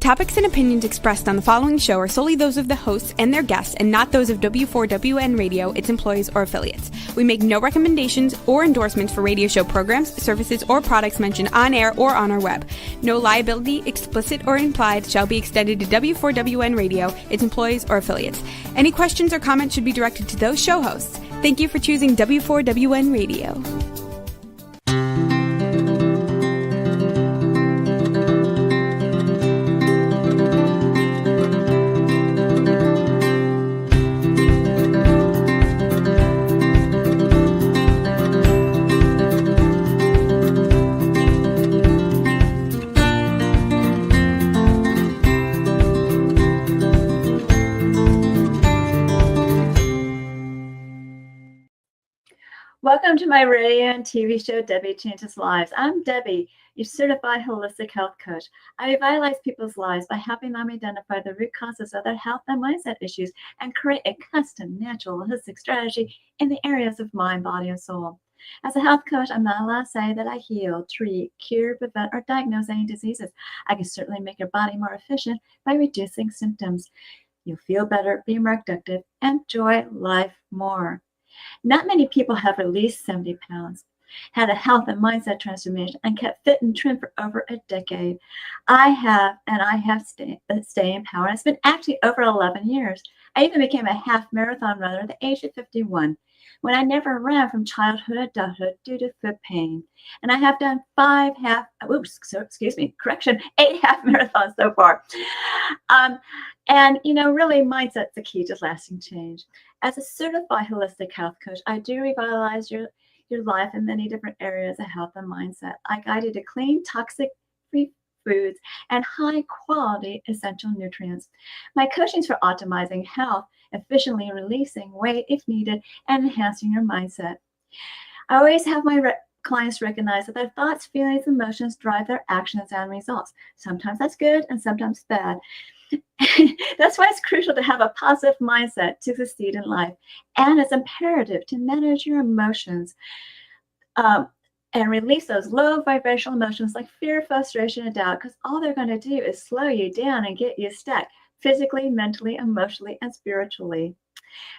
topics and opinions expressed on the following show are solely those of the hosts and their guests and not those of W4WN Radio, its employees, or affiliates. We make no recommendations or endorsements for radio show programs, services, or products mentioned on air or on our web. No liability, explicit or implied, shall be extended to W4WN Radio, its employees, or affiliates. Any questions or comments should be directed to those show hosts. Thank you for choosing W4WN Radio. Welcome to my radio and TV show, Debi Changes Lives. I'm Debi, your certified holistic health coach. I revitalize people's lives by helping them identify the root causes of their health and mindset issues and create a custom, natural, holistic strategy in the areas of mind, body, and soul. As a health coach, I'm not allowed to say that I heal, treat, cure, prevent, or diagnose any diseases. I can certainly make your body more efficient by reducing symptoms. You'll feel better, be more productive, and enjoy life more. Not many people have released 70 pounds, had a health and mindset transformation, and kept fit and trim for over a decade. I have, and I have stay in power. It's been actually over 11 years. I even became a half marathon runner at the age of 51, when I never ran from childhood to adulthood due to foot pain. And I have done 8 half marathons so far. And, really mindset's the key to lasting change. As a certified holistic health coach, I do revitalize your life in many different areas of health and mindset. I guide you to clean, toxic-free foods and high-quality essential nutrients. My coaching is for optimizing health, efficiently releasing weight if needed, and enhancing your mindset. I always have my clients recognize that their thoughts, feelings, emotions drive their actions and results. Sometimes that's good and sometimes bad. That's why it's crucial to have a positive mindset to succeed in life. And it's imperative to manage your emotions and release those low vibrational emotions like fear, frustration, and doubt, because all they're going to do is slow you down and get you stuck physically, mentally, emotionally, and spiritually.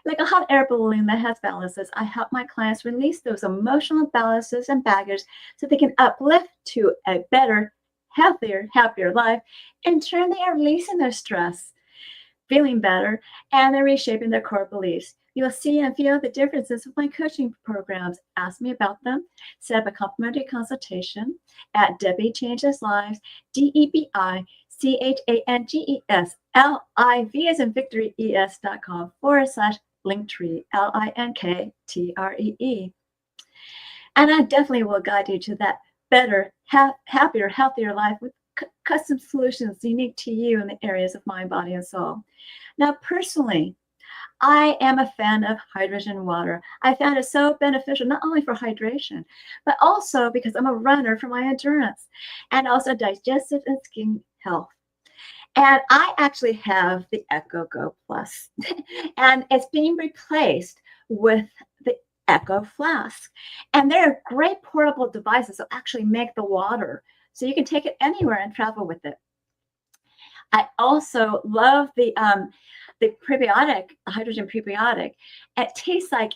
Like a hot air balloon that has ballasts, I help my clients release those emotional ballasts and baggage so they can uplift to a better, healthier, happier life. In turn, they are releasing their stress, feeling better, and they're reshaping their core beliefs. You'll see and feel the differences with my coaching programs. Ask me about them. Set up a complimentary consultation at Debi Changes Lives, DebiChangesLives, as in Victory, ES.com/Linktree, LINKTREE. And I definitely will guide you to that better, happier, healthier life with custom solutions unique to you in the areas of mind, body, and soul. Now, personally, I am a fan of hydrogen water. I found it so beneficial, not only for hydration, but also because I'm a runner for my endurance and also digestive and skin health. And I actually have the Echo Go Plus, and it's being replaced with the Echo Flask. And they're great portable devices that actually make the water, so you can take it anywhere and travel with it. I also love the prebiotic, hydrogen prebiotic. It tastes like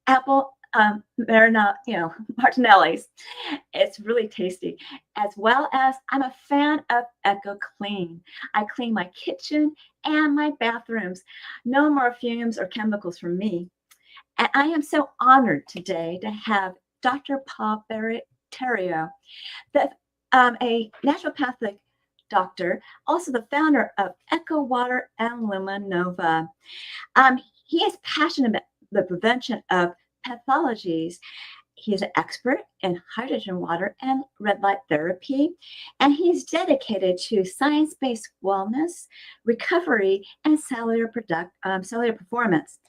apple Martinelli's. It's really tasty. As well as I'm a fan of Echo Clean. I clean my kitchen and my bathrooms. No more fumes or chemicals from me. And I am so honored today to have Dr. Paul Barattiero, a naturopathic doctor, also the founder of Echo and LumaNova. He is passionate about the prevention of pathologies. He is an expert in hydrogen water and red light therapy, and he's dedicated to science-based wellness, recovery, and cellular performance.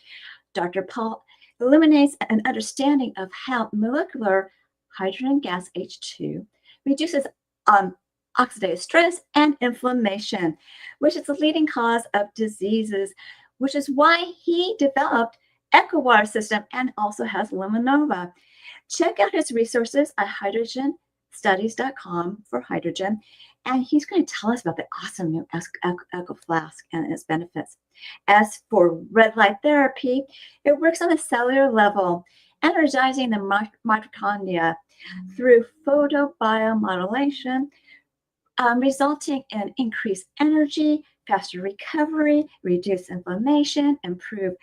Dr. Paul illuminates an understanding of how molecular hydrogen gas H2 reduces oxidative stress and inflammation, which is the leading cause of diseases, which is why he developed Echo Water System and also has LumaNova. Check out his resources at hydrogenstudies.com for hydrogen And he's going to tell us about the awesome new Echo Flask and its benefits. As for red light therapy, it works on a cellular level, energizing the mitochondria through photobiomodulation, resulting in increased energy, faster recovery, reduced inflammation, improved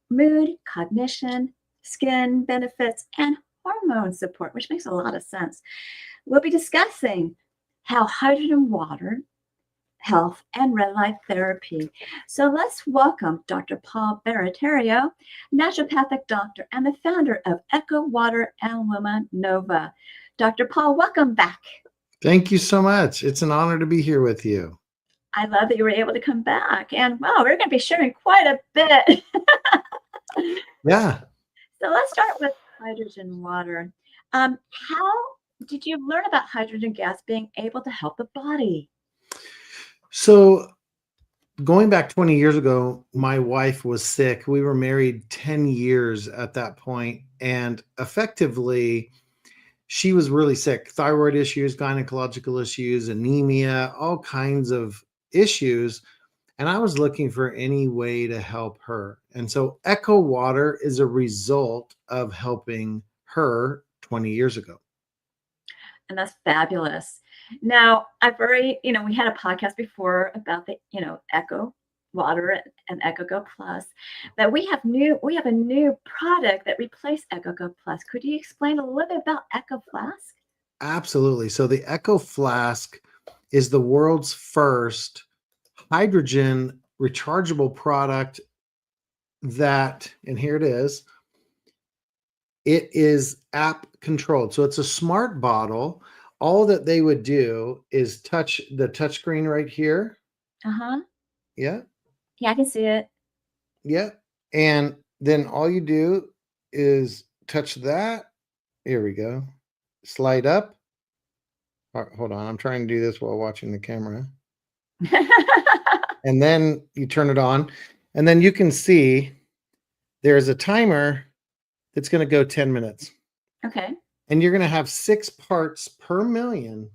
mood, cognition, skin benefits, and hormone support, which makes a lot of sense. We'll be discussing how hydrogen water, health, and red light therapy. So let's welcome Dr. Paul Barattiero, naturopathic doctor and the founder of Echo Water and LumaNova. Dr. Paul, welcome back. Thank you so much. It's an honor to be here with you. I love that you were able to come back. And wow, we're going to be sharing quite a bit. Yeah. So let's start with hydrogen water. How did you learn about hydrogen gas being able to help the body? So going back 20 years ago, my wife was sick. We were married 10 years at that point, and effectively, she was really sick. Thyroid issues, gynecological issues, anemia, all kinds of issues. And I was looking for any way to help her. And so Echo Water is a result of helping her 20 years ago. And that's fabulous. Now, I've already, we had a podcast before about the, Echo Water and Echo Go Plus, but we have a new product that replaced Echo Go Plus. Could you explain a little bit about Echo Flask? Absolutely. So the Echo Flask is the world's first hydrogen rechargeable product that, and here it is app controlled. So it's a smart bottle. All that they would do is touch the touchscreen right here. Uh-huh. Yeah. Yeah, I can see it. Yeah. And then all you do is touch that. Here we go. Slide up. Hold on. I'm trying to do this while watching the camera. And then you turn it on. And then you can see there's a timer that's going to go 10 minutes. Okay. And you're going to have 6 parts per million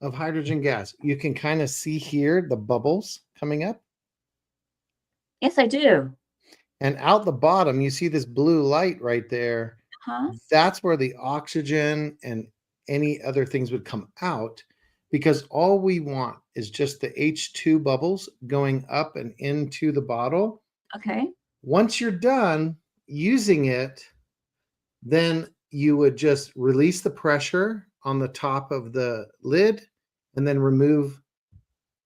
of hydrogen gas. You can kind of see here the bubbles coming up. Yes, I do. And out the bottom, you see this blue light right there. Huh? That's where the oxygen and any other things would come out, because all we want is just the H2 bubbles going up and into the bottle. Okay. Once you're done using it, then you would just release the pressure on the top of the lid and then remove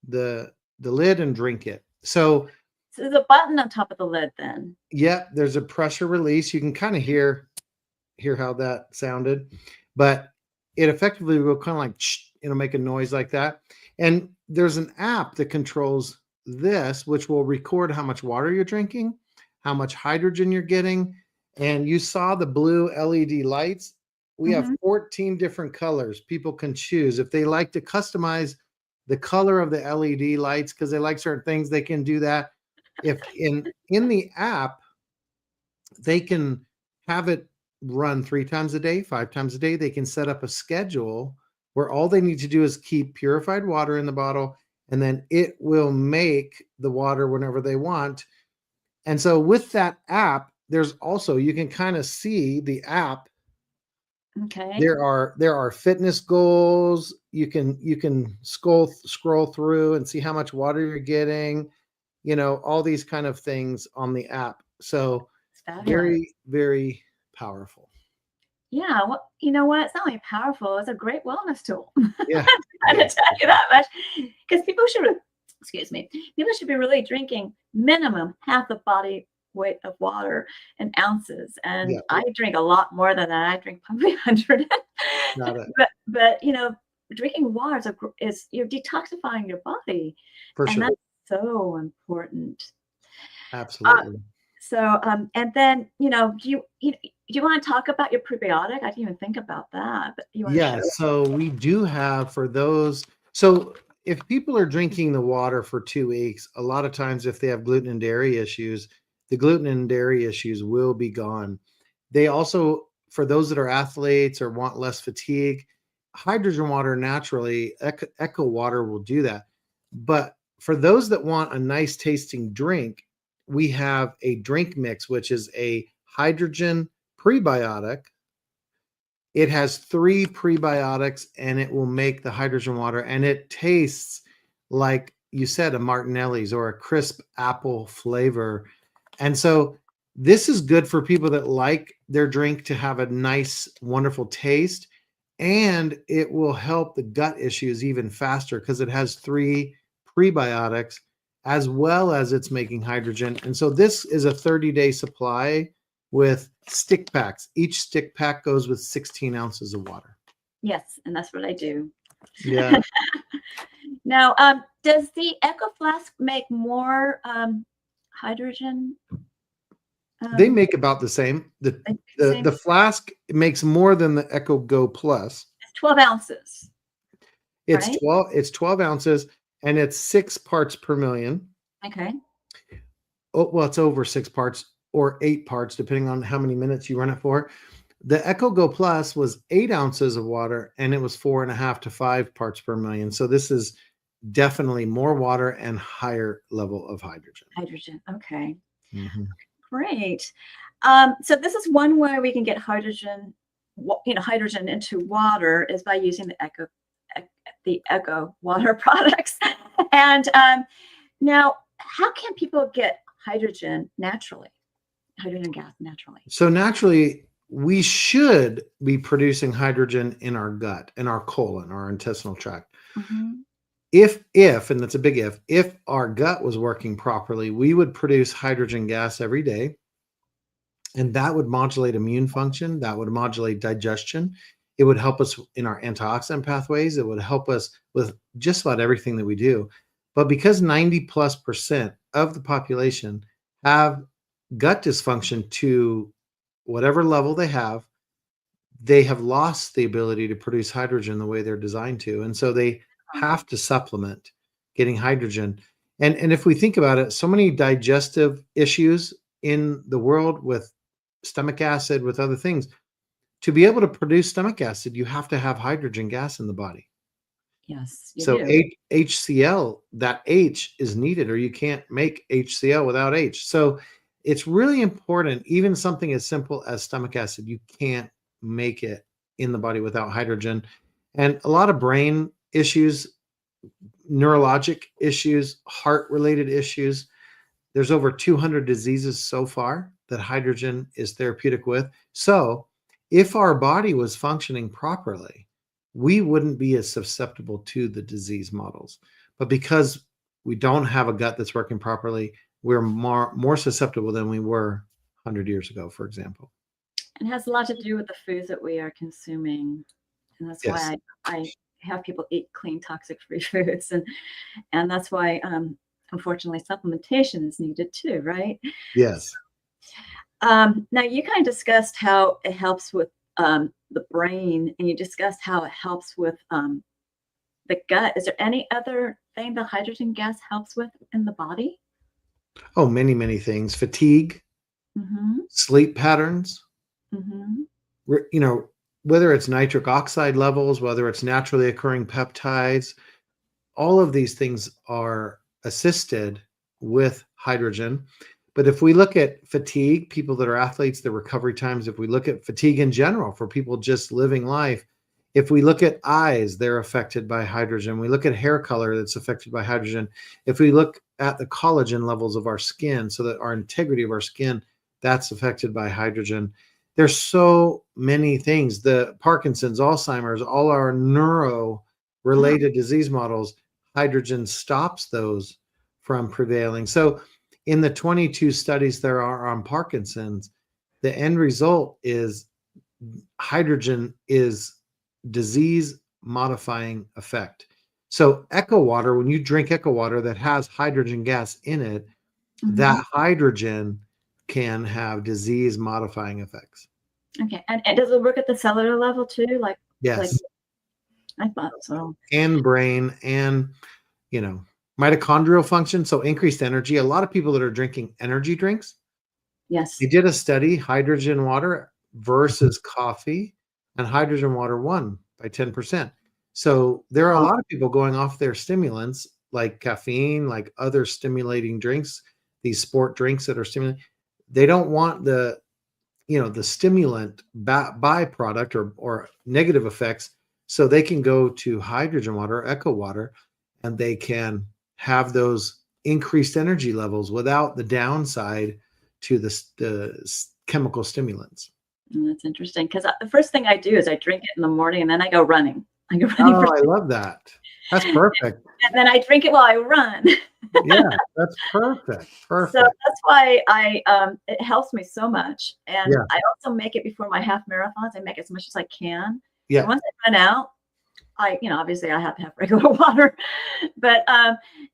the lid and drink it. So there's a button on top of the lid then. Yeah, there's a pressure release. You can kind of hear how that sounded, but it effectively will kind of like, make a noise like that. And there's an app that controls this, which will record how much water you're drinking, how much hydrogen you're getting. And you saw the blue LED lights. We have 14 different colors. People can choose. If they like to customize the color of the LED lights because they like certain things, they can do that. If in the app, they can have it run 3 times a day, 5 times a day. They can set up a schedule where all they need to do is keep purified water in the bottle, and then it will make the water whenever they want. And so with that app, there's also, you can kind of see the app. Okay. There are fitness goals. You can scroll through and see how much water you're getting, all these kind of things on the app. So very, very powerful. Yeah. Well, you know what? It's not only powerful, it's a great wellness tool. Yeah. I'm going to tell you that much, because people should be really drinking minimum half the body weight of water in ounces. And Yeah. I drink a lot more than that. I drink probably 100. But drinking water is you're detoxifying your body. For sure. That's so important. Absolutely. And then, do you want to talk about your prebiotic? I didn't even think about that. But so we do have for those. So if people are drinking the water for 2 weeks, a lot of times if they have gluten and dairy issues, the gluten and dairy issues will be gone. They also, for those that are athletes or want less fatigue, hydrogen water naturally, Echo water will do that. But for those that want a nice tasting drink, we have a drink mix, which is a hydrogen prebiotic. It has 3 prebiotics and it will make the hydrogen water, and it tastes like you said, a Martinelli's or a crisp apple flavor. And so this is good for people that like their drink to have a nice, wonderful taste. And it will help the gut issues even faster because it has 3 prebiotics as well as it's making hydrogen. And so this is a 30-day supply with stick packs. Each stick pack goes with 16 ounces of water. Yes, and that's what I do. Yeah. Now, does the Echo Flask make more hydrogen? They make about the same. The Flask makes more than the Echo Go Plus. It's 12 ounces. It's right? 12 ounces, and it's 6 parts per million. Okay. Oh, well, it's over 6 parts or 8 parts, depending on how many minutes you run it for. The Echo Go Plus was 8 ounces of water, and it was 4.5 to 5 parts per million. So this is definitely more water and higher level of hydrogen. Hydrogen. Okay. Mm-hmm. Great. So this is one way we can get hydrogen, hydrogen into water is by using the Echo water products. And now, how can people get hydrogen naturally? Hydrogen gas naturally. So naturally, we should be producing hydrogen in our gut, in our colon, our intestinal tract. Mm-hmm. If, and that's a big if our gut was working properly, we would produce hydrogen gas every day. And that would modulate immune function. That would modulate digestion. It would help us in our antioxidant pathways. It would help us with just about everything that we do. But because 90+% of the population have gut dysfunction to whatever level they have lost the ability to produce hydrogen the way they're designed to. And so they have to supplement getting hydrogen. And if we think about it, so many digestive issues in the world with stomach acid, with other things, to be able to produce stomach acid, you have to have hydrogen gas in the body. Yes. So HCl, that H is needed, or you can't make HCl without H. So it's really important, even something as simple as stomach acid, you can't make it in the body without hydrogen. And a lot of brain issues, neurologic issues, heart-related issues. There's over 200 diseases so far that hydrogen is therapeutic with. So if our body was functioning properly, we wouldn't be as susceptible to the disease models. But because we don't have a gut that's working properly, we're more susceptible than we were 100 years ago, for example. It has a lot to do with the foods that we are consuming. And that's why I have people eat clean, toxic-free foods. And that's why, unfortunately, supplementation is needed too, right? Yes. Now, you kind of discussed how it helps with the brain, and you discussed how it helps with the gut. Is there any other thing the hydrogen gas helps with in the body? Oh, many, many things. Fatigue, sleep patterns, whether it's nitric oxide levels, whether it's naturally occurring peptides, all of these things are assisted with hydrogen. But if we look at fatigue, people that are athletes, the recovery times, if we look at fatigue in general for people just living life, if we look at eyes, they're affected by hydrogen. We look at hair color that's affected by hydrogen. If we look at the collagen levels of our skin, so that our integrity of our skin, that's affected by hydrogen. There's so many things. The Parkinson's, Alzheimer's, all our neuro-related disease models, hydrogen stops those from prevailing. So in the 22 studies there are on Parkinson's, the end result is hydrogen is disease modifying effect. So Echo water, when you drink Echo water that has hydrogen gas in it, that hydrogen can have disease modifying effects. Okay. And does it work at the cellular level too? Yes. I thought so. And brain and, mitochondrial function. So increased energy. A lot of people that are drinking energy drinks. Yes. They did a study, hydrogen water versus coffee, and hydrogen water won by 10%. So there are a lot of people going off their stimulants like caffeine, like other stimulating drinks, these sport drinks that are stimulating. They don't want the stimulant byproduct or negative effects. So they can go to hydrogen water, echo water, and they can have those increased energy levels without the downside to the chemical stimulants. That's interesting, because the first thing I do is I drink it in the morning, and then I go running. I go running Oh, I love that. That's perfect. and then I drink it while I run. Yeah, that's perfect. Perfect. So that's why it helps me so much. And Yeah. I also make it before my half marathons. I make as much as I can. Yeah. So once I run out, obviously I have to have regular water, but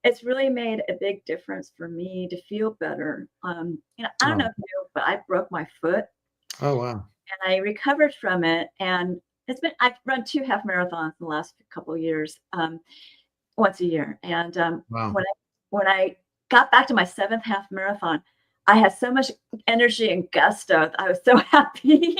it's really made a big difference for me to feel better. I don't know if you know, but I broke my foot. Oh, wow. And I recovered from it. And I've run 2 half marathons in the last couple of years, once a year. And Wow. when I got back to my 7th half marathon, I had so much energy and gusto. I was so happy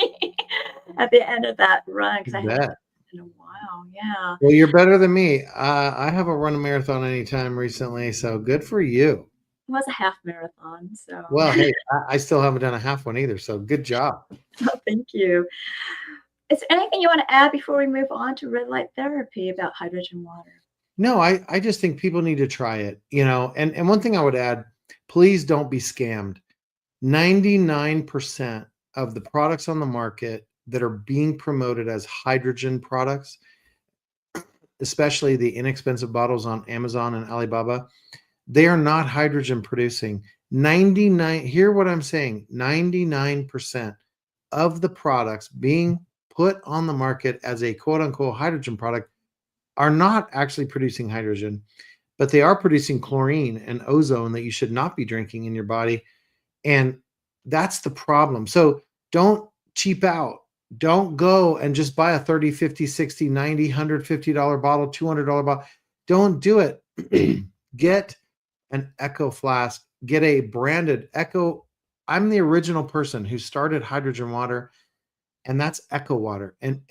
at the end of that run, because I hadn't in a while. Yeah. Well, you're better than me. I haven't run a marathon anytime recently, so good for you. It was a half marathon. So Well, hey, I still haven't done a half one either, so good job. oh, thank you. Is there anything you want to add before we move on to red light therapy about hydrogen water? No, I just think people need to try it, and one thing I would add, please don't be scammed. 99% of the products on the market that are being promoted as hydrogen products, especially the inexpensive bottles on Amazon and Alibaba, they are not hydrogen producing. Hear what I'm saying, 99% of the products being put on the market as a quote unquote hydrogen product are not actually producing hydrogen, but they are producing chlorine and ozone that you should not be drinking in your body. And that's the problem. So don't cheap out. Don't go and just buy a 30, 50, 60, 90, $150 bottle, $200 bottle. Don't do it. Get an Echo Flask. Get a branded Echo. I'm the original person who started hydrogen water, and that's Echo water. And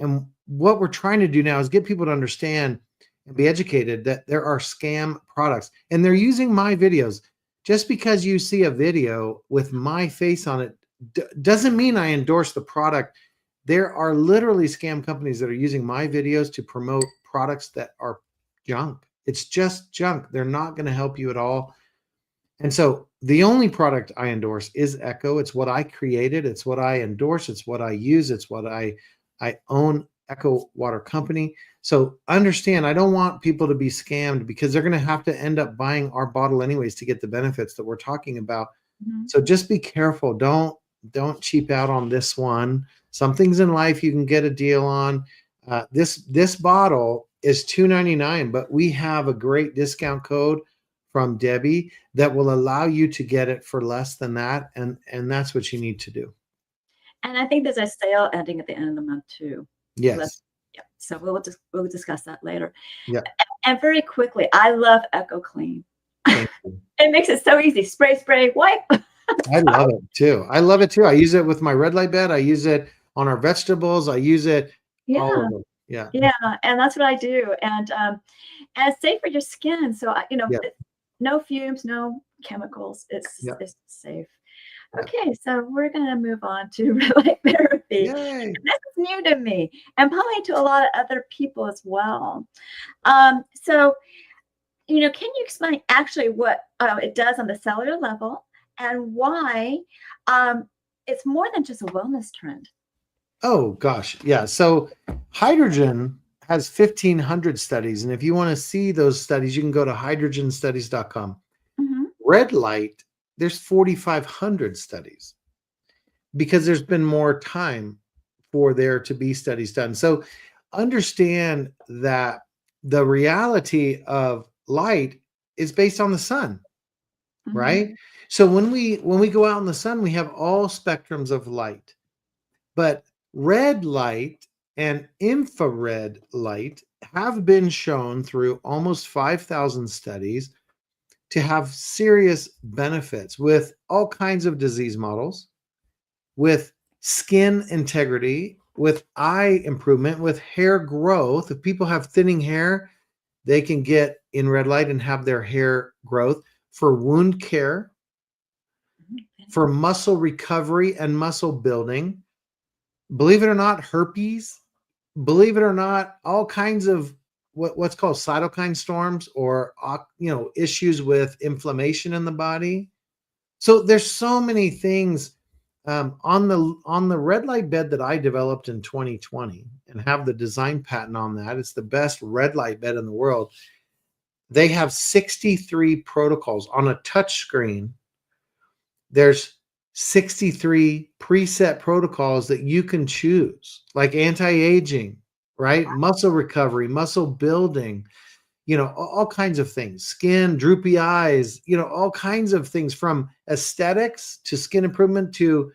what we're trying to do now is get people to understand and be educated that there are scam products, and they're using my videos. Just because you see a video with my face on it doesn't mean I endorse the product. There are literally scam companies that are using my videos to promote products that are junk. It's just junk. They're not going to help you at all. And so the only product I endorse is Echo. It's what I created. It's what I endorse. It's what I use. It's what I own, Echo Water Company. So understand, I don't want people to be scammed, because they're going to have to end up buying our bottle anyways to get the benefits that we're talking about. Mm-hmm. So just be careful. Don't cheap out on this one. Some things in life you can get a deal on. This bottle is $2.99, but we have a great discount code from Debi that will allow you to get it for less than that. And that's what you need to do. And I think there's a sale ending at the end of the month too. Yes. Yeah. So we'll discuss that later. Yeah. And very quickly, I love Echo Clean. Thank you. It makes it so easy. Spray, wipe. I love it too. I use it with my red light bed. I use it on our vegetables. I use it all over. Yeah. Yeah. And that's what I do. And it's safe for your skin. So, no fumes, no chemicals. It's safe. Okay, so we're going to move on to red light therapy. Yay. This is new to me, and probably to a lot of other people as well. So, can you explain actually what it does on the cellular level, and why it's more than just a wellness trend? Oh, gosh. Yeah. So hydrogen has 1,500 studies. And if you want to see those studies, you can go to hydrogenstudies.com. Mm-hmm. Red light, there's 4,500 studies, because there's been more time for there to be studies done. So understand that the reality of light is based on the sun, mm-hmm. right? So when we go out in the sun, we have all spectrums of light. But red light and infrared light have been shown through almost 5,000 studies to have serious benefits with all kinds of disease models, with skin integrity, with eye improvement, with hair growth. If people have thinning hair, they can get in red light and have their hair growth, for wound care, for muscle recovery and muscle building. Believe it or not, herpes, believe it or not, all kinds of what's called cytokine storms, or issues with inflammation in the body. So there's so many things on the red light bed that I developed in 2020 and have the design patent on that. It's the best red light bed in the world. They have 63 protocols on a touch screen. There's 63 preset protocols that you can choose, like anti-aging, right? Muscle recovery, muscle building, all kinds of things, skin, droopy eyes, all kinds of things, from aesthetics to skin improvement to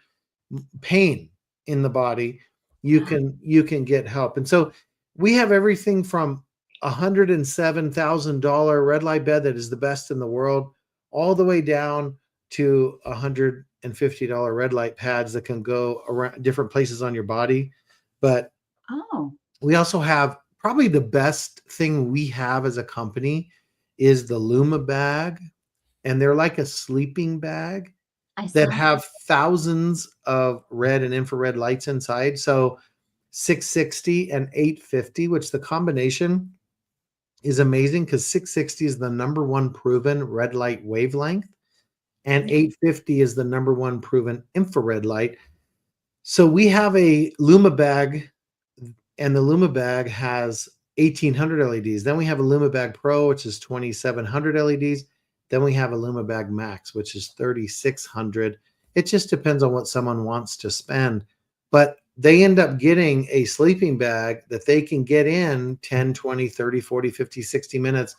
pain in the body. You can get help. And so we have everything from $107,000 red light bed that is the best in the world, all the way down to $150 red light pads that can go around different places on your body. But we also have, probably the best thing we have as a company is the Luma bag. And they're like a sleeping bag that have thousands of red and infrared lights inside. So 660 and 850, which the combination is amazing, because 660 is the number one proven red light wavelength, and 850 is the number one proven infrared light. So we have a Luma bag, and the Luma bag has 1,800 LEDs. Then we have a Luma bag Pro, which is 2,700 LEDs. Then we have a Luma bag Max, which is 3,600. It just depends on what someone wants to spend. But they end up getting a sleeping bag that they can get in 10, 20, 30, 40, 50, 60 minutes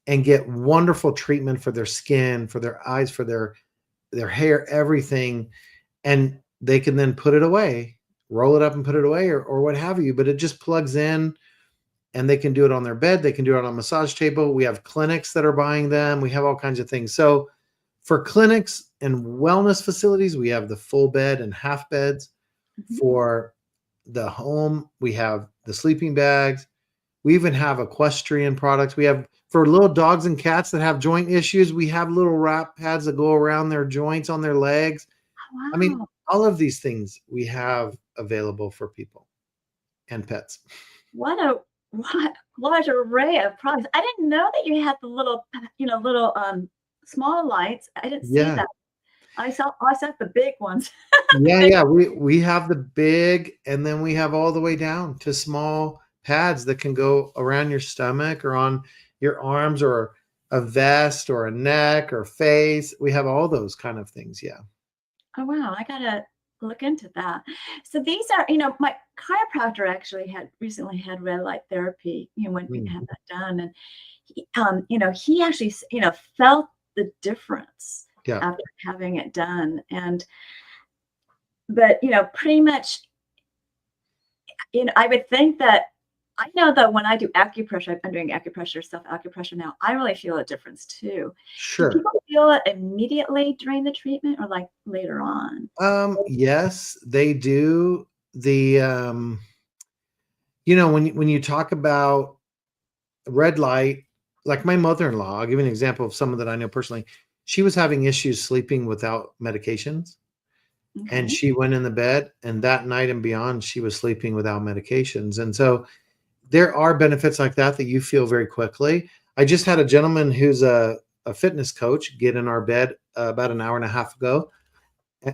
and get wonderful treatment for their skin, for their eyes, for their hair, everything. And they can then put it away, roll it up and put it away, or what have you. But it just plugs in, and they can do it on their bed. They can do it on a massage table. We have clinics that are buying them. We have all kinds of things. So for clinics and wellness facilities, we have the full bed and half beds. For the home, we have the sleeping bags. We even have equestrian products. We have, for little dogs and cats that have joint issues, we have little wrap pads that go around their joints on their legs. Wow. I mean, all of these things we have available for people and pets. What a large array of products. I didn't know that you had the little small lights. I didn't see that. I saw the big ones. Yeah. We have the big, and then we have all the way down to small pads that can go around your stomach or on your arms, or a vest or a neck or face. We have all those kind of things. Yeah. Oh, wow. I gotta look into that. So these are, my chiropractor actually recently had red light therapy, when we had that done. And he actually, felt the difference after having it done. But pretty much, I would think that, I know that when I do acupressure, I'm doing acupressure, self-acupressure now, I really feel a difference too. Sure. Do people feel it immediately during the treatment, or like later on? Yes, they do. The when you talk about red light, like my mother-in-law, I'll give you an example of someone that I know personally. She was having issues sleeping without medications. Okay. And she went in the bed, and that night and beyond, she was sleeping without medications. And so there are benefits like that you feel very quickly. I just had a gentleman who's a fitness coach get in our bed about an hour and a half ago,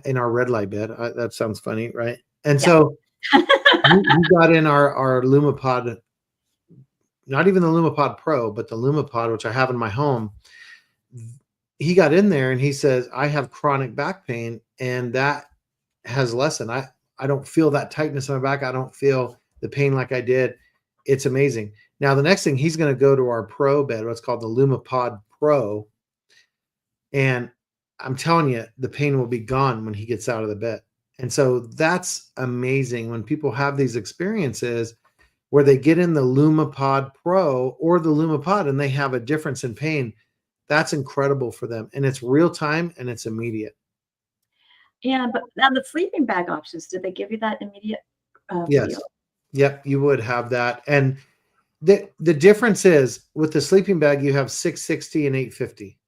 in our red light bed. That sounds funny, right? And so he got in our LumaPod, not even the LumaPod Pro, but the LumaPod, which I have in my home. He got in there and he says, I have chronic back pain, and that has lessened. I don't feel that tightness in my back. I don't feel the pain like I did. It's amazing. Now, the next thing, he's going to go to our Pro bed, what's called the LumaPod Pro. And I'm telling you, the pain will be gone when he gets out of the bed. And so that's amazing when people have these experiences where they get in the LumaPod Pro or the LumaPod and they have a difference in pain. That's incredible for them. And it's real time and it's immediate. Yeah, but now the sleeping bag options, did they give you that immediate Yes. Yep, you would have that. And the difference is with the sleeping bag, you have 660 and 850.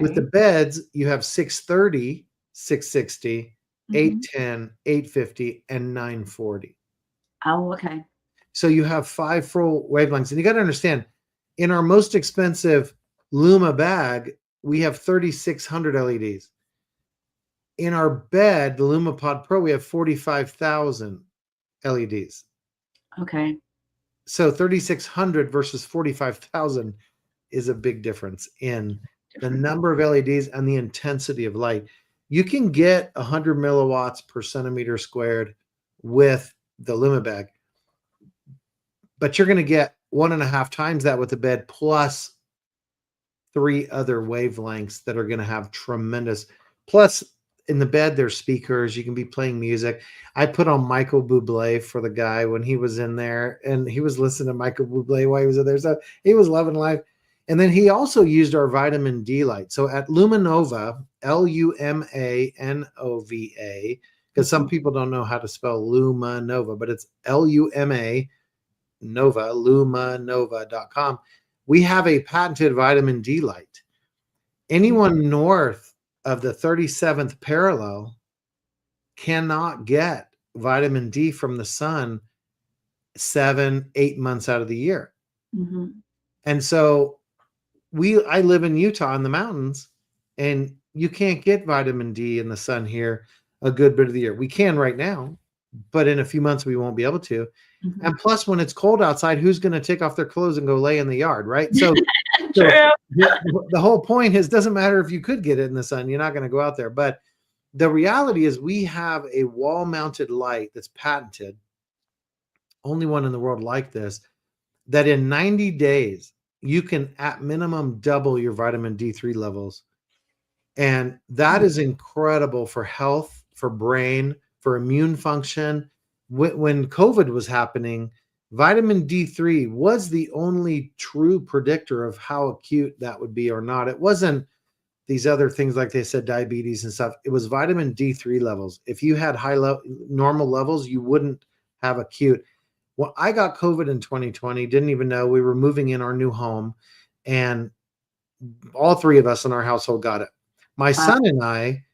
With the Okay. beds, you have 630, 660, Mm-hmm. 810, 850, and 940. Oh, okay. So you have 5 full wavelengths. And you got to understand, in our most expensive Luma bag, we have 3,600 LEDs. In our bed, the LumaPod Pro, we have 45,000 LEDs. Okay. So 3,600 versus 45,000 is a big difference in the Different. number of LEDs and the intensity of light. You can get 100 milliwatts per centimeter squared with the Luma bag, but you're going to get 1.5 times that with the bed plus 3 other wavelengths that are going to have tremendous. Plus, in the bed, there's speakers. You can be playing music. I put on Michael Bublé for the guy when he was in there, and he was listening to Michael Bublé while he was in there. So he was loving life. And then he also used our vitamin D light. So at LumaNova, LumaNova, because some people don't know how to spell LumaNova, but it's LUMA Nova, LumaNova.com. We have a patented vitamin D light. Anyone north of the 37th parallel cannot get vitamin D from the sun 7-8 months out of the year. Mm-hmm. And so I live in Utah in the mountains, and you can't get vitamin D in the sun here a good bit of the year. We can right now, but in a few months we won't be able to. Mm-hmm. And plus, when it's cold outside, who's going to take off their clothes and go lay in the yard, right? So, True. the whole point is, doesn't matter if you could get it in the sun, you're not going to go out there. But the reality is we have a wall-mounted light that's patented, only one in the world like this, that in 90 days, you can at minimum double your vitamin D3 levels. And that is incredible for health, for brain, for immune function. When COVID was happening, vitamin D3 was the only true predictor of how acute that would be or not. It wasn't these other things, like they said, diabetes and stuff. It was vitamin D3 levels. If you had normal levels, you wouldn't have acute. Well, I got COVID in 2020, didn't even know. We were moving in our new home, and all 3 of us in our household got it. My son and I,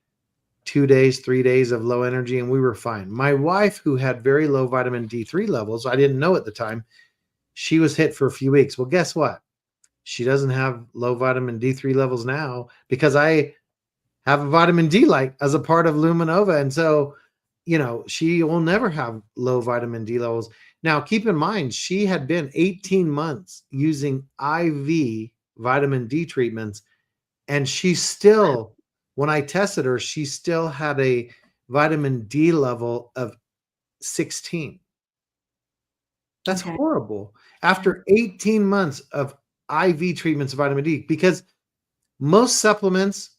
2 days, 3 days of low energy, and we were fine. My wife, who had very low vitamin D3 levels, I didn't know at the time, she was hit for a few weeks. Well, guess what? She doesn't have low vitamin D3 levels now because I have a vitamin D light as a part of LumaNova. And so, she will never have low vitamin D levels. Now, keep in mind, she had been 18 months using IV vitamin D treatments, and she still, when I tested her, she still had a vitamin D level of 16. That's horrible. After 18 months of IV treatments of vitamin D, because most supplements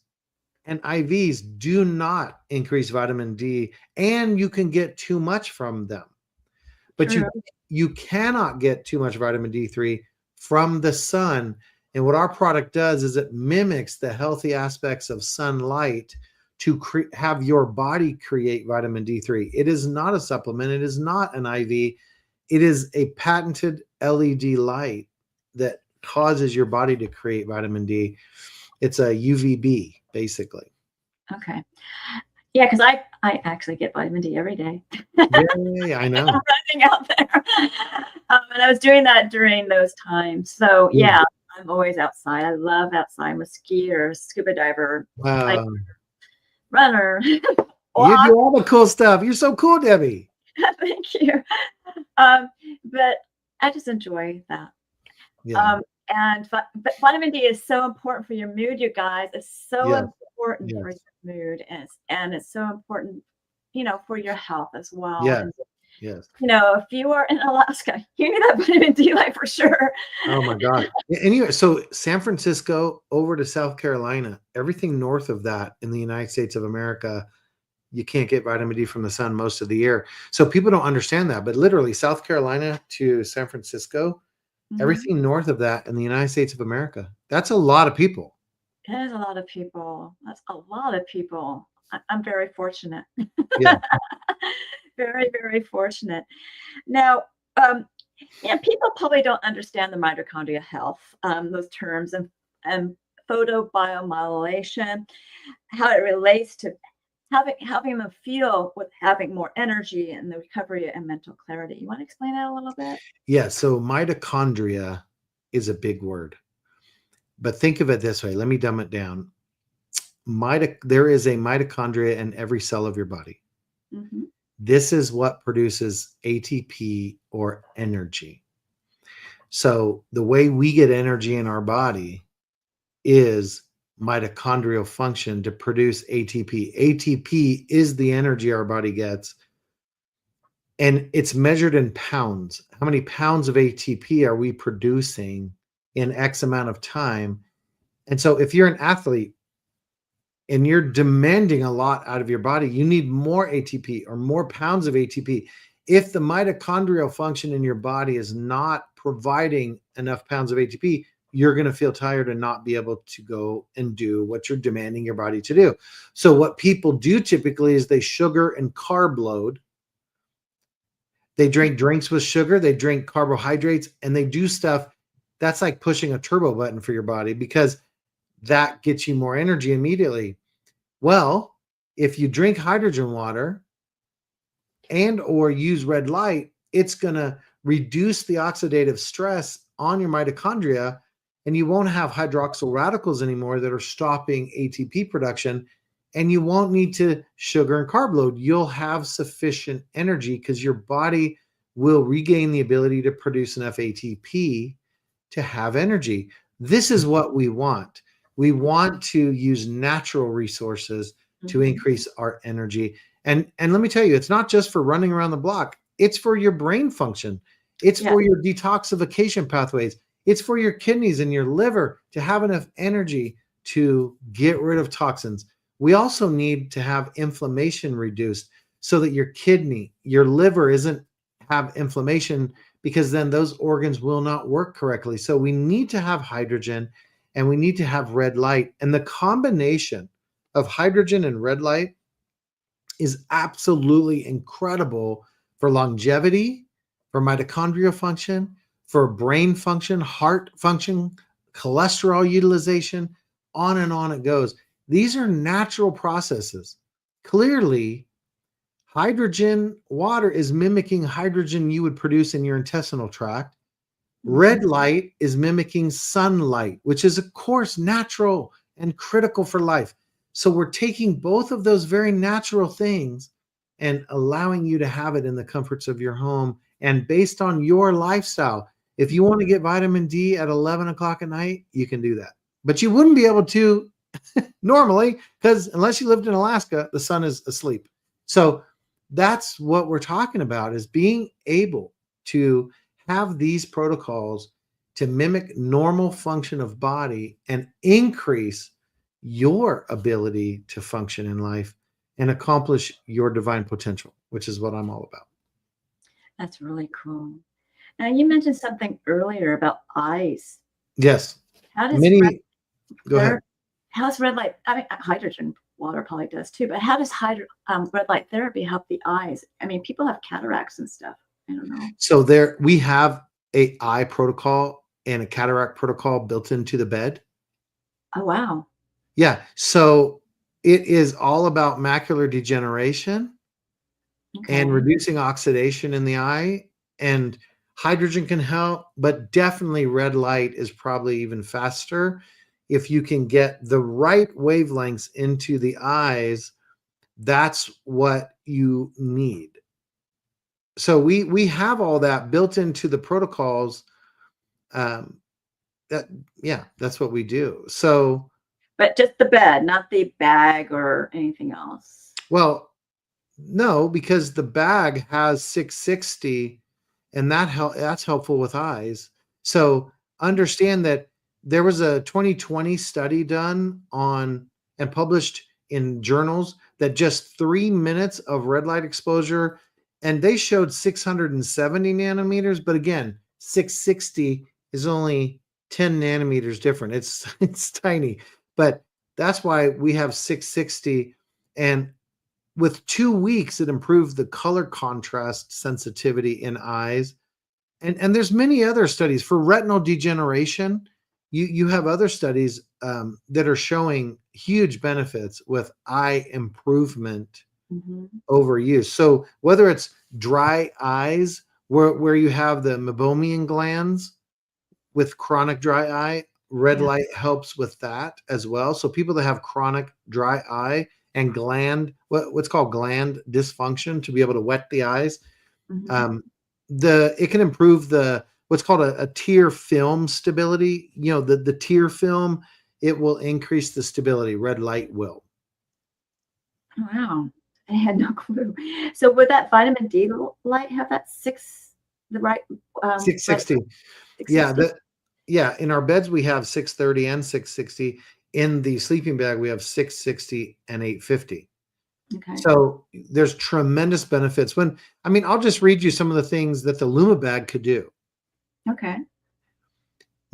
and IVs do not increase vitamin D, and you can get too much from them. But you cannot get too much vitamin D3 from the sun. And what our product does is it mimics the healthy aspects of sunlight to have your body create vitamin D3. It is not a supplement. It is not an IV. It is a patented LED light that causes your body to create vitamin D. It's a UVB, basically. Okay. Yeah, because I actually get vitamin D every day. Yeah, I know. I'm running out there. And I was doing that during those times. So, yeah, I'm always outside. I love outside. I'm a skier, scuba diver, runner. You do all the cool stuff. You're so cool, Debbie. Thank you. But I just enjoy that. Yeah. But vitamin D is so important for your mood, you guys. It's so important for your mood, and it's so important, for your health as well. Yes. And, yes. If you are in Alaska, you need that vitamin D light for sure. Oh my God. Anyway, so San Francisco over to South Carolina, everything north of that in the United States of America, you can't get vitamin D from the sun most of the year. So people don't understand that, but literally South Carolina to San Francisco, everything north of that in the United States of America, that's a lot of people. It is a lot of people. That's a lot of people. I'm very fortunate. Yeah. Very, very fortunate. Now, people probably don't understand the mitochondrial health, those terms, and photobiomodulation, how it relates to having them feel with having more energy and the recovery and mental clarity. You want to explain that a little bit? Yeah. So mitochondria is a big word, but think of it this way. Let me dumb it down. There is a mitochondria in every cell of your body. Mm-hmm. This is what produces ATP or energy. So the way we get energy in our body is mitochondrial function to produce ATP. ATP is the energy our body gets, and it's measured in pounds. How many pounds of ATP are we producing in X amount of time? And so if you're an athlete and you're demanding a lot out of your body, you need more ATP or more pounds of ATP. If the mitochondrial function in your body is not providing enough pounds of ATP, you're going to feel tired and not be able to go and do what you're demanding your body to do. So what people do typically is they sugar and carb load. They drink drinks with sugar, they drink carbohydrates, and they do stuff that's like pushing a turbo button for your body because that gets you more energy immediately. Well, if you drink hydrogen water and or use red light, it's going to reduce the oxidative stress on your mitochondria, and you won't have hydroxyl radicals anymore that are stopping ATP production, and you won't need to sugar and carb load. You'll have sufficient energy because your body will regain the ability to produce enough ATP to have energy. This is what we want. We want to use natural resources to increase our energy. And let me tell you, it's not just for running around the block. It's for your brain function. It's for your detoxification pathways. It's for your kidneys and your liver to have enough energy to get rid of toxins. We also need to have inflammation reduced so that your kidney, your liver isn't have inflammation, because then those organs will not work correctly. So we need to have hydrogen and we need to have red light. And the combination of hydrogen and red light is absolutely incredible for longevity, for mitochondrial function, for brain function, heart function, cholesterol utilization, on and on it goes. These are natural processes. Clearly, hydrogen water is mimicking hydrogen you would produce in your intestinal tract. Red light is mimicking sunlight, which is, of course, natural and critical for life. So we're taking both of those very natural things and allowing you to have it in the comforts of your home and based on your lifestyle. If you want to get vitamin D at 11 o'clock at night, you can do that. But you wouldn't be able to normally, because unless you lived in Alaska, the sun is asleep. So that's what we're talking about, is being able to have these protocols to mimic normal function of body and increase your ability to function in life and accomplish your divine potential, which is what I'm all about. That's really cool. Now, you mentioned something earlier about eyes. Yes. How does Go ahead. How's red light? I mean, hydrogen water probably does too, but how does red light therapy help the eyes? I mean, people have cataracts and stuff. I don't know. So we have a eye protocol and a cataract protocol built into the bed. Oh, wow. Yeah. So it is all about macular degeneration and reducing oxidation in the eye. And hydrogen can help, but definitely red light is probably even faster. If you can get the right wavelengths into the eyes, that's what you need. So we have all that built into the protocols. That's what we do. So, but just the bed, not the bag or anything else. Well, no, because the bag has 660, and that's helpful with eyes. So understand that there was a 2020 study done on and published in journals that just 3 minutes of red light exposure, and they showed 670 nanometers, but again, 660 is only 10 nanometers different. It's tiny, but that's why we have 660. And with 2 weeks, it improved the color contrast sensitivity in eyes. And there's many other studies for retinal degeneration. You have other studies that are showing huge benefits with eye improvement over use. So whether it's dry eyes, where you have the meibomian glands with chronic dry eye, red light helps with that as well. So people that have chronic dry eye and what's called gland dysfunction, to be able to wet the eyes, it can improve what's called a tear film stability. The tear film, it will increase the stability. Red light will. Wow, I had no clue. So would that vitamin D light have that 660? Yeah, in our beds we have 630 and 660. In the sleeping bag we have 660 and 850. Okay. So there's tremendous benefits. I'll just read you some of the things that the Luma bag could do. Okay.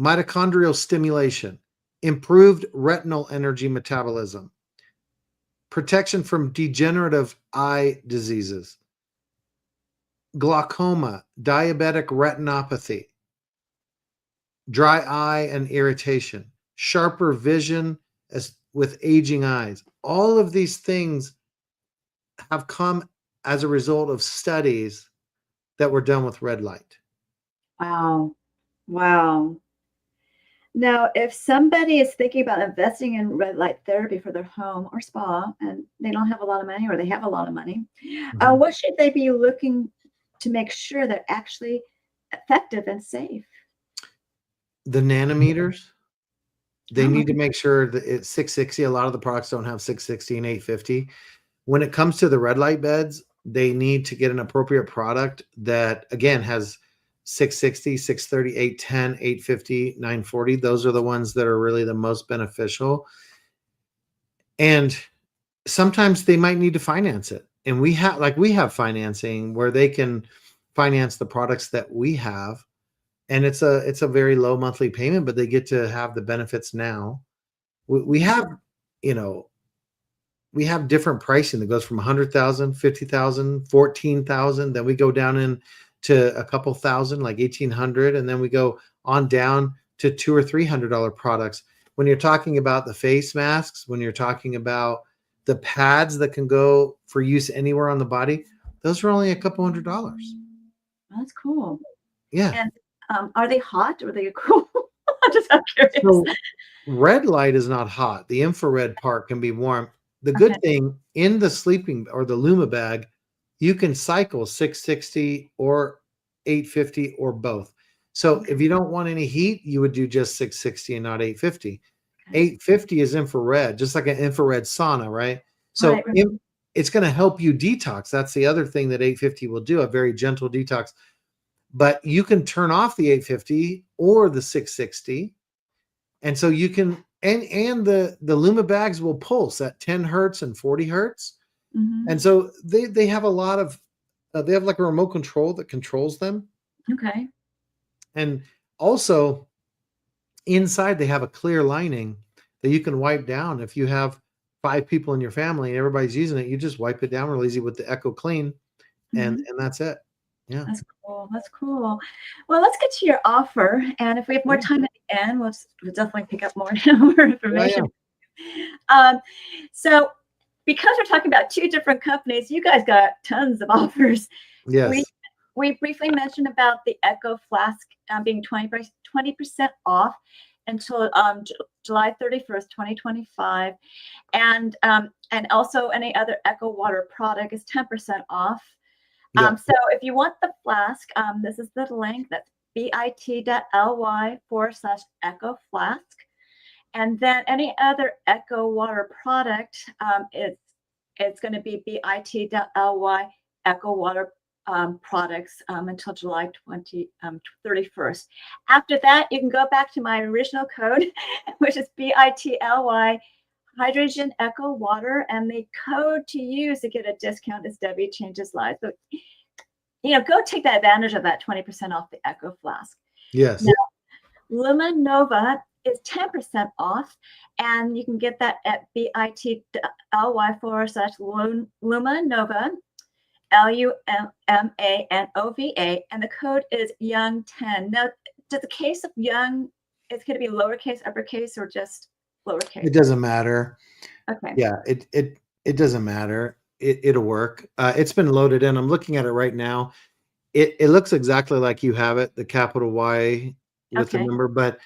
Mitochondrial stimulation, improved retinal energy metabolism, protection from degenerative eye diseases, glaucoma, diabetic retinopathy, dry eye and irritation, sharper vision with aging eyes. All of these things have come as a result of studies that were done with red light. Wow. Now, if somebody is thinking about investing in red light therapy for their home or spa, and they don't have a lot of money, or they have a lot of money, what should they be looking to make sure they're actually effective and safe? The nanometers, they need to make sure that it's 660. A lot of the products don't have 660 and 850. When it comes to the red light beds, they need to get an appropriate product that, again, has 660, 630, 810, 850, 940. Those are the ones that are really the most beneficial. And sometimes they might need to finance it. And we have financing where they can finance the products that we have. And it's a very low monthly payment, but they get to have the benefits now. We have different pricing that goes from 100,000, 50,000, 14,000. Then we go down into a couple thousand, like 1,800, and then we go on down to $200 or $300 products. When you're talking about the face masks, when you're talking about the pads that can go for use anywhere on the body, those are only a couple $100. That's cool. Yeah. And are they hot or are they cool? I'm just curious. So red light is not hot. The infrared part can be warm. The good thing in the sleeping or the Luma bag, you can cycle 660 or 850 or both. So if you don't want any heat, you would do just 660 and not 850. 850 is infrared, just like an infrared sauna, right? So it's going to help you detox. That's the other thing that 850 will do, a very gentle detox. But you can turn off the 850 or the 660. And so you can, and the Luma bags will pulse at 10 hertz and 40 hertz. And so they have a lot of, they have like a remote control that controls them. Okay. And also inside they have a clear lining that you can wipe down. If you have 5 people in your family and everybody's using it, you just wipe it down real easy with the Echo Clean, and that's it. Yeah. That's cool. That's cool. Well, let's get to your offer. And if we have more time at the end, we'll definitely pick up more information. So because we're talking about 2 different companies, you guys got tons of offers. Yes. We briefly mentioned about the Echo Flask being 20% off until July 31st, 2025. And also any other Echo Water product is 10% off. So if you want the Flask, this is the link. That's bit.ly/Echo Flask. And then any other Echo Water product, it's going to be bit.ly Echo Water products until July 31st. After that, you can go back to my original code, which is bit.ly Hydrogen Echo Water, and the code to use to get a discount is Debi Changes Lives. So, go take that advantage of that 20% off the Echo Flask. Yes. Now, LumaNova is 10% off, and you can get that at bit.ly/LumaNova, LUMANOVA, and the code is Young10. Now, does the case of Young, it's going to be lowercase, uppercase, or just lowercase? It doesn't matter. Okay. Yeah, it doesn't matter. It'll work. It's been loaded in. I'm looking at it right now. It looks exactly like you have it, the capital Y with the Okay. number, but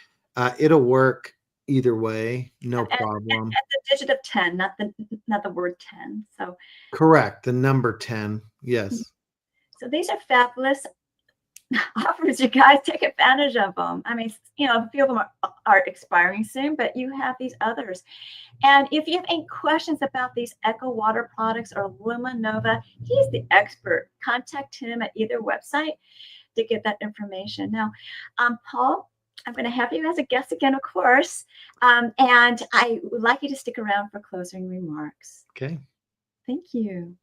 it'll work either way, no problem. And the digit of 10, not the word 10. So Correct, the number 10. Yes. so these are fabulous offers, you guys. Take advantage of them. I mean, a few of them are expiring soon, but you have these others. And if you have any questions about these Echo water products or LumaNova, he's the expert. Contact him at either website to get that information. Now, Paul, I'm going to have you as a guest again, of course. And I would like you to stick around for closing remarks. Okay. Thank you.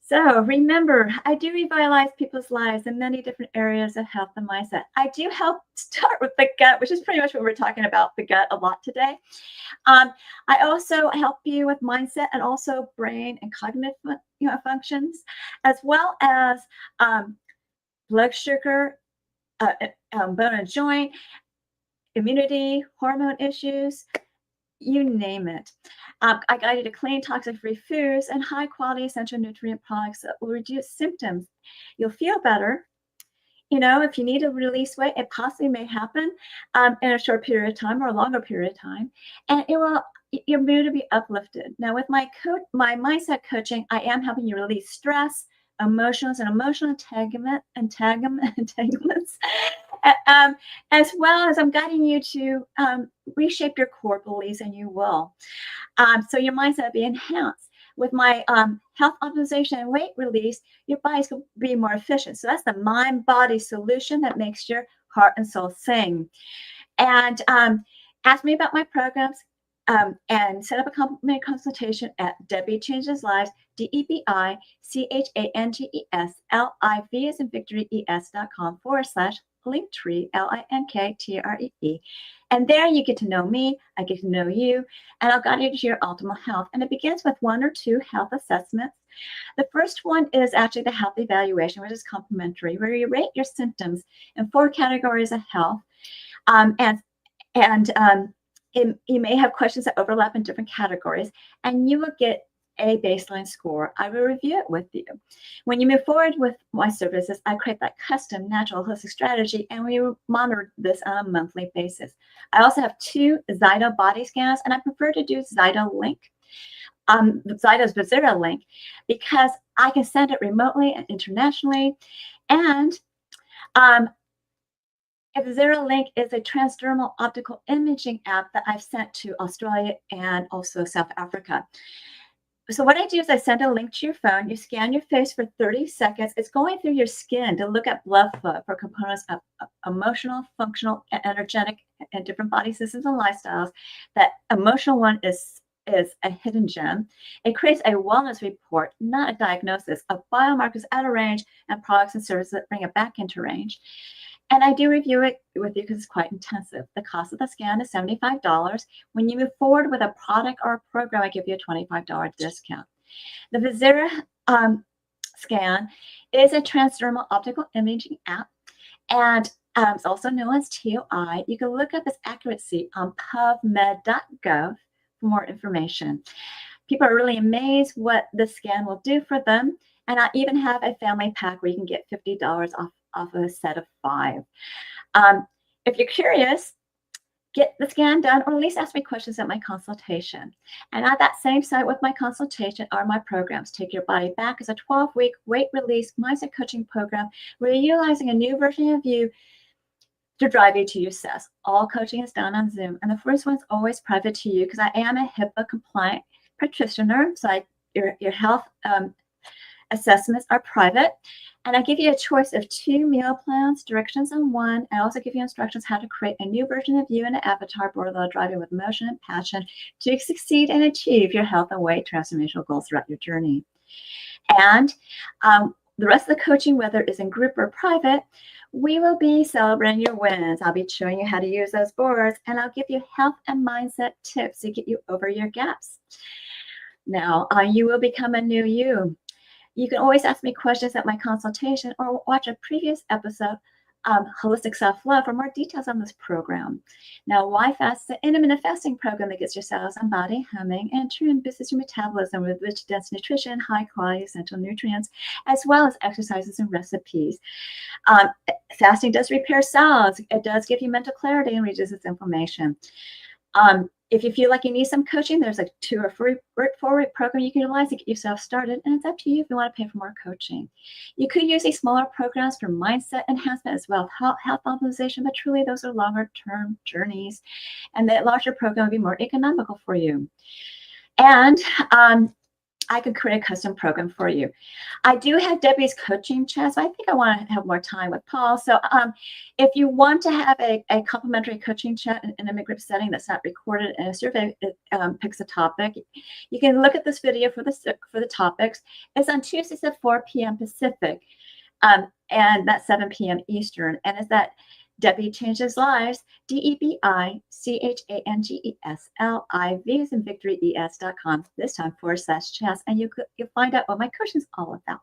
So remember, I do revitalize people's lives in many different areas of health and mindset. I do help start with the gut, which is pretty much what we're talking about, the gut, a lot today. I also help you with mindset and also brain and cognitive functions, as well as blood sugar, bone and joint, immunity, hormone issues, you name it. I guide you to clean, toxic-free foods and high-quality essential nutrient products that will reduce symptoms. You'll feel better. If you need to release weight, it possibly may happen in a short period of time or a longer period of time, and your mood will be uplifted. Now, with my mindset coaching, I am helping you release stress, emotions, and emotional entanglements, as well as I'm guiding you to reshape your core beliefs, and you will. So your mindset will be enhanced. With my health optimization and weight release, your body's going to be more efficient. So that's the mind-body solution that makes your heart and soul sing. And ask me about my programs and set up a complimentary consultation at Debi Changes Lives, DebiChangesLives, as in Victory, ES.com/Linktree, LINKTREE. And there you get to know me, I get to know you, and I'll guide you to your optimal health. And it begins with 1 or 2 health assessments. The first one is actually the health evaluation, which is complimentary, where you rate your symptoms in 4 categories of health. You may have questions that overlap in different categories, and you will get a baseline score. I will review it with you. When you move forward with my services, I create that custom natural holistic strategy, and we monitor this on a monthly basis. I also have 2 Zyto body scans, and I prefer to do Zyto's Barattiero link, because I can send it remotely and internationally. And Link is a transdermal optical imaging app that I've sent to Australia and also South Africa. So what I do is I send a link to your phone. You scan your face for 30 seconds. It's going through your skin to look at blood flow for components of emotional, functional, and energetic, and different body systems and lifestyles. That emotional one is a hidden gem. It creates a wellness report, not a diagnosis, of biomarkers out of range and products and services that bring it back into range. And I do review it with you because it's quite intensive. The cost of the scan is $75. When you move forward with a product or a program, I give you a $25 discount. The Barattiero scan is a transdermal optical imaging app, and it's also known as TOI. You can look up its accuracy on pubmed.gov for more information. People are really amazed what the scan will do for them. And I even have a family pack where you can get $50 off a set of 5. If you're curious, get the scan done, or at least ask me questions at my consultation. And at that same site with my consultation are my programs. Take Your Body Back is a 12-week weight release mindset coaching program where you're utilizing a new version of you to drive you to your success. All coaching is done on Zoom. And the first one's always private to you because I am a HIPAA compliant practitioner. So your health assessments are private. And I give you a choice of 2 meal plans, directions on 1. I also give you instructions how to create a new version of you and an avatar board that'll drive you with motion and passion to succeed and achieve your health and weight transformational goals throughout your journey. And the rest of the coaching, whether it's in group or private, we will be celebrating your wins. I'll be showing you how to use those boards, and I'll give you health and mindset tips to get you over your gaps. Now, you will become a new you. You can always ask me questions at my consultation or watch a previous episode, Holistic Self-Love, for more details on this program. Now, why fast? The intermittent fasting program that gets your cells and body humming and tune boosts your metabolism with rich, dense nutrition, high-quality essential nutrients, as well as exercises and recipes. Fasting does repair cells. It does give you mental clarity and reduces inflammation. If you feel like you need some coaching, there's a 2 or 4-week program you can utilize to get yourself started, and it's up to you if you want to pay for more coaching. You could use these smaller programs for mindset enhancement as well as health optimization, but truly those are longer-term journeys, and the larger program will be more economical for you. And I could create a custom program for you. I do have Debi's coaching chat, so I think I want to have more time with Paul. So if you want to have a complimentary coaching chat in a group setting that's not recorded and a survey picks a topic, you can look at this video for the topics. It's on Tuesdays at 4 p.m. Pacific, and that's 7 p.m. Eastern. And it's that Debi Changes Lives, DebiChangesLives, as in victoryes.com, this time /chats, and you'll find out what my coaching is all about.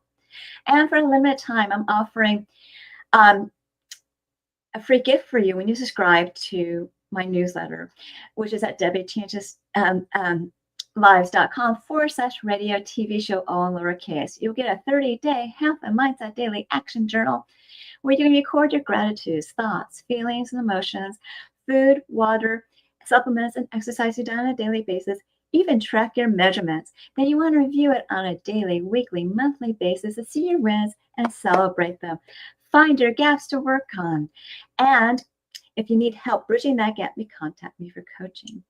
And for a limited time, I'm offering a free gift for you when you subscribe to my newsletter, which is at DebiChangesLives.com /radio TV show, all in lowercase. You'll get a 30-day health and mindset daily action journal where you can record your gratitudes, thoughts, feelings, and emotions, food, water, supplements, and exercise you've done on a daily basis, even track your measurements. Then you want to review it on a daily, weekly, monthly basis to see your wins and celebrate them. Find your gaps to work on. And if you need help bridging that gap, you contact me for coaching.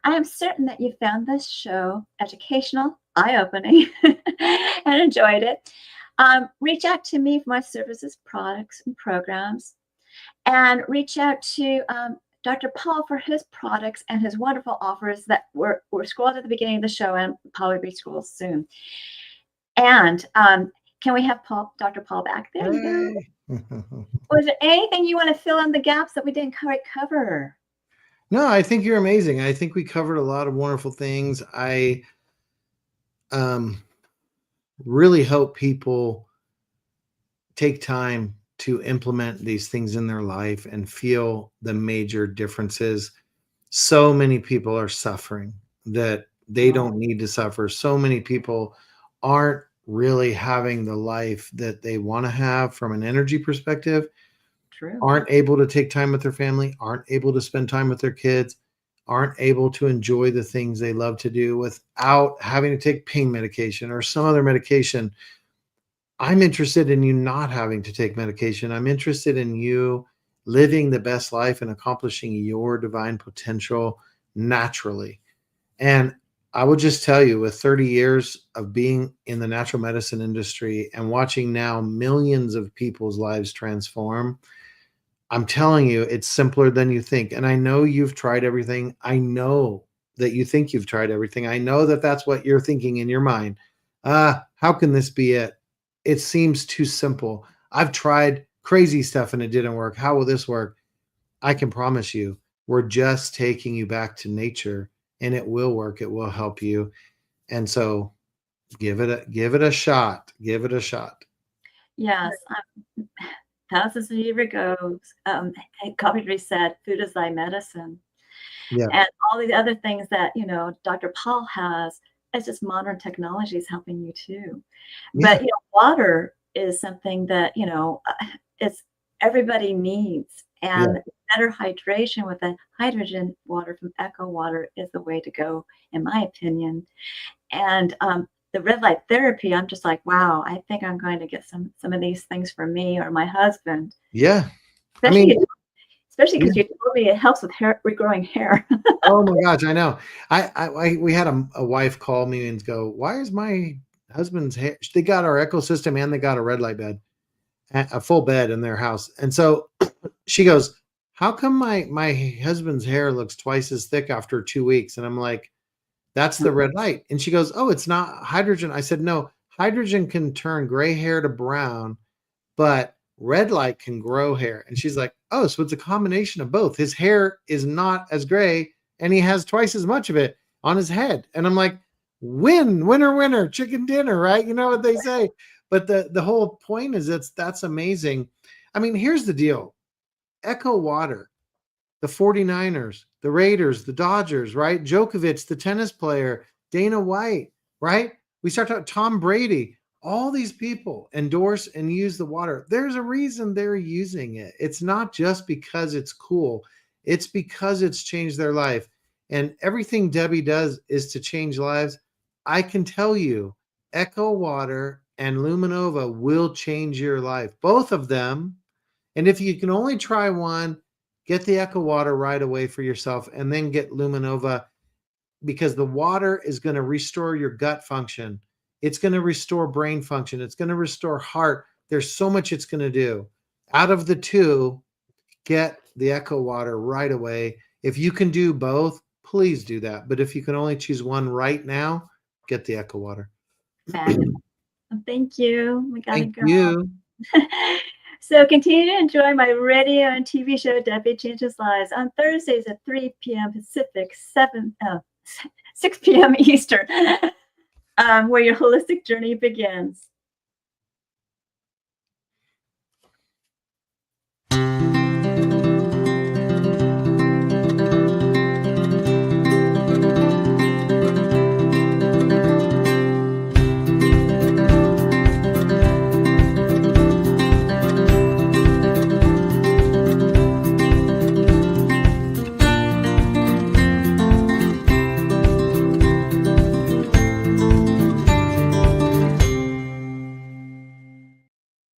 I am certain that you found this show educational, eye-opening, and enjoyed it. Reach out to me for my services, products, and programs. And reach out to Dr. Paul for his products and his wonderful offers that were scrolled at the beginning of the show and probably be scrolled soon. And can we have Dr. Paul back there? Was there anything you want to fill in the gaps that we didn't quite cover? No, I think you're amazing. I think we covered a lot of wonderful things. I really hope people take time to implement these things in their life and feel the major differences. So many people are suffering that they don't need to suffer. So many people aren't really having the life that they want to have from an energy perspective. True. Aren't able to take time with their family, aren't able to spend time with their kids, aren't able to enjoy the things they love to do without having to take pain medication or some other medication. I'm interested in you not having to take medication. I'm interested in you living the best life and accomplishing your divine potential naturally. And I will just tell you, with 30 years of being in the natural medicine industry and watching now millions of people's lives transform, I'm telling you, it's simpler than you think. And I know you've tried everything. I know that you think you've tried everything. I know that that's what you're thinking in your mind. How can this be it? It seems too simple. I've tried crazy stuff and it didn't work. How will this work? I can promise you, we're just taking you back to nature, and it will work. It will help you. And so give it a shot. Give it a shot. Yes. Thousands of years ago, Coventry said, food is thy medicine. Yeah. And all these other things that, Dr. Paul has, it's just modern technology is helping you too. Yeah. But, water is something that, it's everybody needs. And better hydration with the hydrogen water from Echo Water is the way to go, in my opinion. And the red light therapy, I'm just like, wow, I think I'm going to get some of these things for me or my husband. Yeah. Especially because you told me it helps with regrowing hair. Oh my gosh, I know. We had a wife call me and go, why is my husband's hair? They got our ecosystem and they got a red light bed, a full bed in their house. And so she goes, how come my husband's hair looks twice as thick after 2 weeks? And I'm like, that's the red light. And she goes, oh, it's not hydrogen. I said, no, hydrogen can turn gray hair to brown, but red light can grow hair. And she's like, oh, so it's a combination of both. His hair is not as gray and he has twice as much of it on his head. And I'm like, winner, chicken dinner, right? You know what they say. But the whole point is that's amazing. I mean, here's the deal. Echo Water, the 49ers, the Raiders, the Dodgers, right? Djokovic, the tennis player, Dana White, right? We start talking Tom Brady. All these people endorse and use the water. There's a reason they're using it. It's not just because it's cool. It's because it's changed their life. And everything Debi does is to change lives. I can tell you, Echo Water and LumaNova will change your life. Both of them. And if you can only try one, get the Echo Water right away for yourself and then get LumaNova, because the water is going to restore your gut function. It's going to restore brain function. It's going to restore heart. There's so much it's going to do. Out of the two, get the Echo Water right away. If you can do both, please do that. But if you can only choose one right now, get the Echo Water. Thank you. We gotta Thank go. you. So continue to enjoy my radio and TV show, Debi Changes Lives, on Thursdays at 3 p.m. Pacific, 6 p.m. Eastern, where your holistic journey begins.